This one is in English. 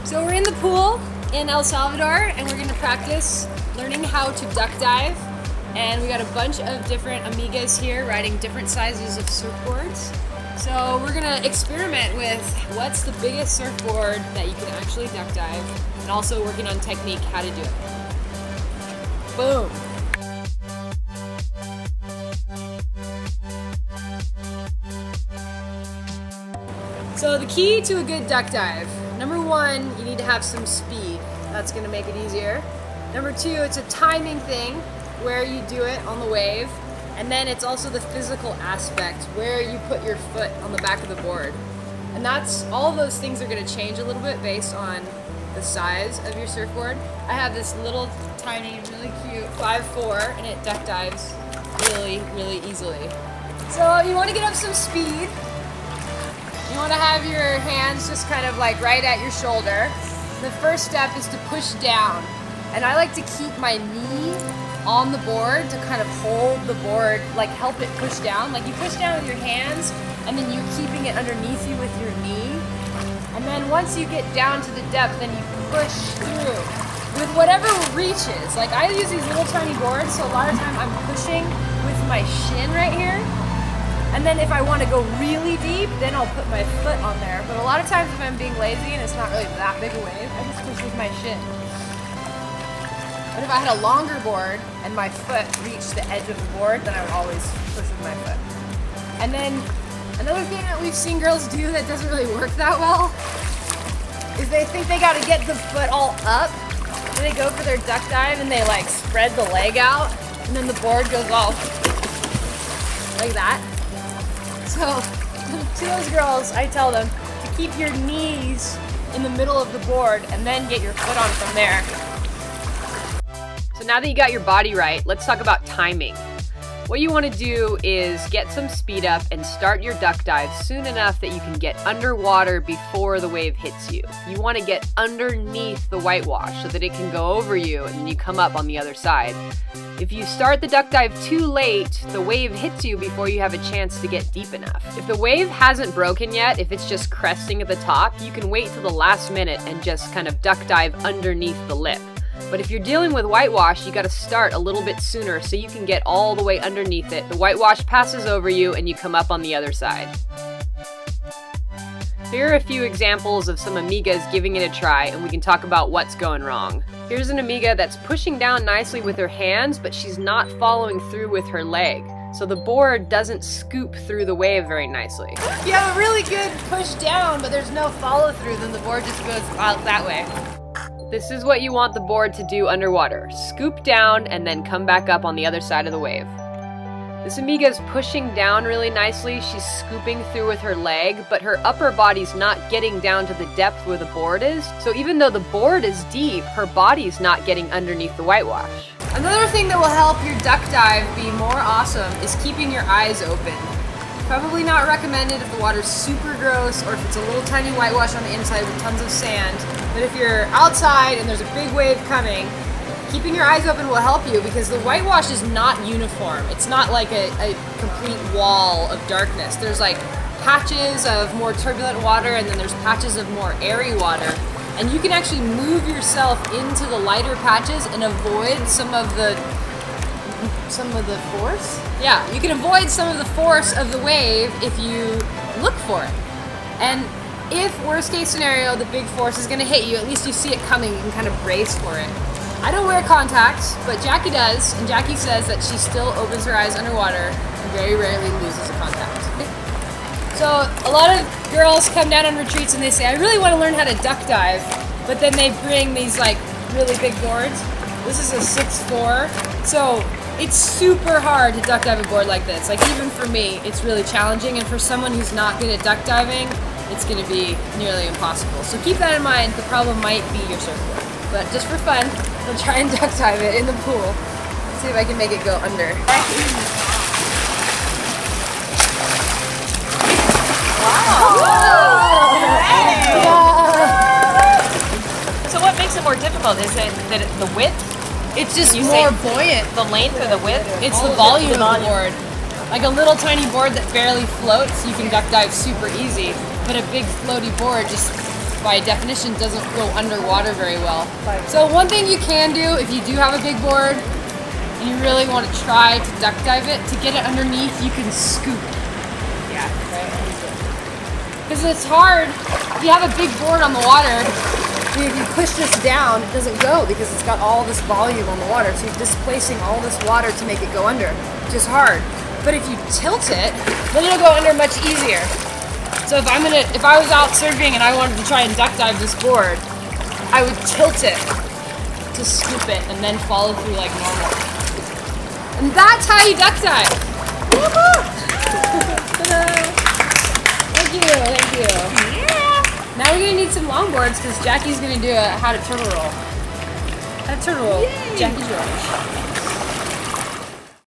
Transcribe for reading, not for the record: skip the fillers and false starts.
So we're in the pool in El Salvador and we're gonna practice learning how to duck dive. And we got a bunch of different amigas here riding different sizes of surfboards. So we're gonna experiment with what's the biggest surfboard that you can actually duck dive, and also working on technique, how to do it. Boom. So the key to a good duck dive, number one, you need to have some speed. That's gonna make it easier. Number two, it's a timing thing, where you do it on the wave. And then it's also the physical aspect, where you put your foot on the back of the board. And all of those things are gonna change a little bit based on the size of your surfboard. I have this little tiny, really cute 5'4", and it duck dives really, really easily. So you wanna get up some speed. You want to have your hands just kind of like right at your shoulder. The first step is to push down. And I like to keep my knee on the board to kind of hold the board, like help it push down. Like you push down with your hands and then you're keeping it underneath you with your knee. And then once you get down to the depth, then you push through with whatever reaches. Like I use these little tiny boards, so a lot of time I'm pushing with my shin right here. And then if I want to go really deep, then I'll put my foot on there. But a lot of times if I'm being lazy and it's not really that big a wave, I just push with my shin. But if I had a longer board and my foot reached the edge of the board, then I would always push with my foot. And then another thing that we've seen girls do that doesn't really work that well is they think they got to get the foot all up. So they go for their duck dive and they like spread the leg out, and then the board goes all like that. So to those girls, I tell them to keep your knees in the middle of the board and then get your foot on from there. So now that you got your body right, let's talk about timing. What you want to do is get some speed up and start your duck dive soon enough that you can get underwater before the wave hits you. You want to get underneath the whitewash so that it can go over you and then you come up on the other side. If you start the duck dive too late, the wave hits you before you have a chance to get deep enough. If the wave hasn't broken yet, if it's just cresting at the top, you can wait till the last minute and just kind of duck dive underneath the lip. But if you're dealing with whitewash, you gotta start a little bit sooner so you can get all the way underneath it. The whitewash passes over you and you come up on the other side. Here are a few examples of some amigas giving it a try, and we can talk about what's going wrong. Here's an amiga that's pushing down nicely with her hands, but she's not following through with her leg. So the board doesn't scoop through the wave very nicely. If you have a really good push down, but there's no follow through, then the board just goes out that way. This is what you want the board to do underwater. Scoop down and then come back up on the other side of the wave. This amiga is pushing down really nicely. She's scooping through with her leg, but her upper body's not getting down to the depth where the board is. So even though the board is deep, her body's not getting underneath the whitewash. Another thing that will help your duck dive be more awesome is keeping your eyes open. Probably not recommended if the water's super gross or if it's a little tiny whitewash on the inside with tons of sand. But if you're outside and there's a big wave coming, keeping your eyes open will help you because the whitewash is not uniform. It's not like a complete wall of darkness. There's like patches of more turbulent water and then there's patches of more airy water. And you can actually move yourself into the lighter patches and avoid some of the force? Yeah, you can avoid some of the force of the wave if you look for it. And if, worst case scenario, the big force is going to hit you, at least you see it coming, you can kind of brace for it. I don't wear contacts, but Jackie does, and Jackie says that she still opens her eyes underwater and very rarely loses a contact. So a lot of girls come down on retreats and they say, I really want to learn how to duck dive, but then they bring these like really big boards. This is a 6'4", so it's super hard to duck dive a board like this. Like even for me, it's really challenging, and for someone who's not good at duck diving, it's going to be nearly impossible. So keep that in mind. The problem might be your surfboard. But just for fun, I'll try and duck dive it in the pool. Let's see if I can make it go under. Wow! So what makes it more difficult? Is it that the width? It's just more buoyant. The length or the width? It's the volume of the board. Like a little tiny board that barely floats, you can duck dive super easy. But a big floaty board just by definition doesn't go underwater very well. So one thing you can do if you do have a big board and you really want to try to duck dive it, to get it underneath, you can scoop. Yeah. Because it's hard, if you have a big board on the water, if you push this down, it doesn't go because it's got all this volume on the water. So you're displacing all this water to make it go under, which is hard. But if you tilt it, then it'll go under much easier. So if I was out surfing and I wanted to try and duck dive this board, I would tilt it to scoop it and then follow through like normal. And that's how you duck dive. Woohoo! Thank you. Yeah. Now we're gonna need some longboards because Jackie's gonna do how to turtle roll. How to turtle roll. Yay. Jackie's roll.